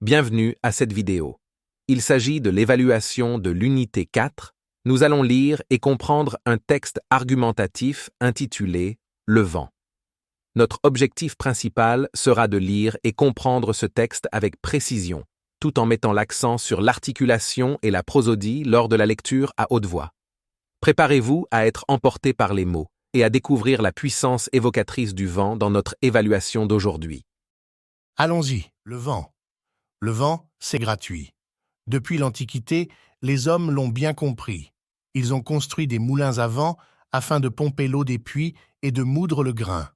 Bienvenue à cette vidéo. Il s'agit de l'évaluation de l'unité 4. Nous allons lire et comprendre un texte argumentatif intitulé « Le vent ». Notre objectif principal sera de lire et comprendre ce texte avec précision, tout en mettant l'accent sur l'articulation et la prosodie lors de la lecture à haute voix. Préparez-vous à être emporté par les mots et à découvrir la puissance évocatrice du vent dans notre évaluation d'aujourd'hui. Allons-y, le vent. Le vent, c'est gratuit. Depuis l'Antiquité, les hommes l'ont bien compris. Ils ont construit des moulins à vent afin de pomper l'eau des puits et de moudre le grain.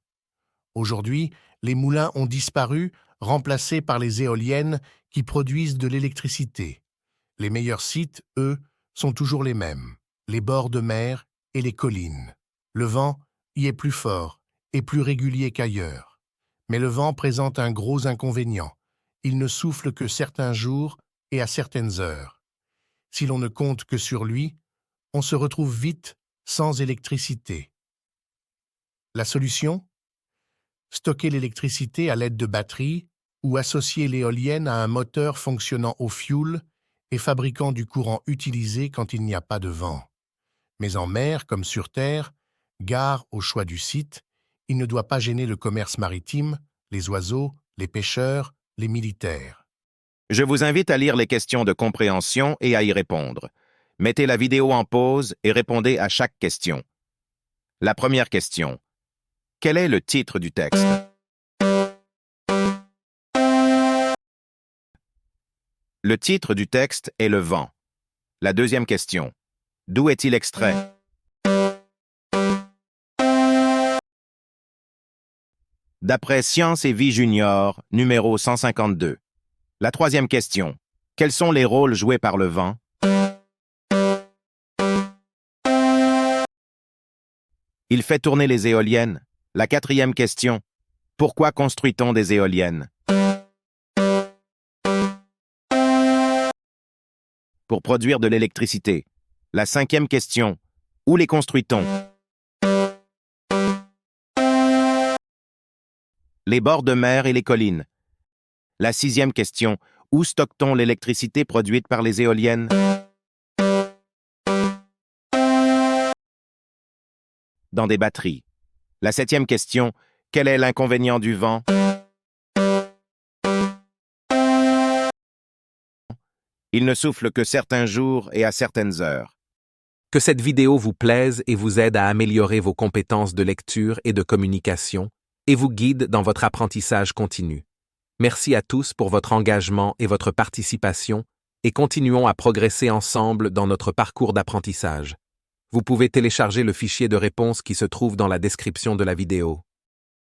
Aujourd'hui, les moulins ont disparu, remplacés par les éoliennes qui produisent de l'électricité. Les meilleurs sites, eux, sont toujours les mêmes, les bords de mer et les collines. Le vent y est plus fort et plus régulier qu'ailleurs. Mais le vent présente un gros inconvénient. Il ne souffle que certains jours et à certaines heures. Si l'on ne compte que sur lui, on se retrouve vite sans électricité. La solution ? Stocker l'électricité à l'aide de batteries ou associer l'éolienne à un moteur fonctionnant au fioul et fabriquant du courant utilisé quand il n'y a pas de vent. Mais en mer comme sur terre, gare au choix du site, il ne doit pas gêner le commerce maritime, les oiseaux, les pêcheurs, les militaires. Je vous invite à lire les questions de compréhension et à y répondre. Mettez la vidéo en pause et répondez à chaque question. La première question. Quel est le titre du texte? Le titre du texte est Le vent. La deuxième question. D'où est-il extrait? D'après Science et Vie Junior, numéro 152. La troisième question. Quels sont les rôles joués par le vent? Il fait tourner les éoliennes. La quatrième question. Pourquoi construit-on des éoliennes? Pour produire de l'électricité. La cinquième question. Où les construit-on? Les bords de mer et les collines. La sixième question. Où stocke-t-on l'électricité produite par les éoliennes? Dans des batteries. La septième question. Quel est l'inconvénient du vent? Il ne souffle que certains jours et à certaines heures. Que cette vidéo vous plaise et vous aide à améliorer vos compétences de lecture et de communication et vous guide dans votre apprentissage continu. Merci à tous pour votre engagement et votre participation et continuons à progresser ensemble dans notre parcours d'apprentissage. Vous pouvez télécharger le fichier de réponse qui se trouve dans la description de la vidéo.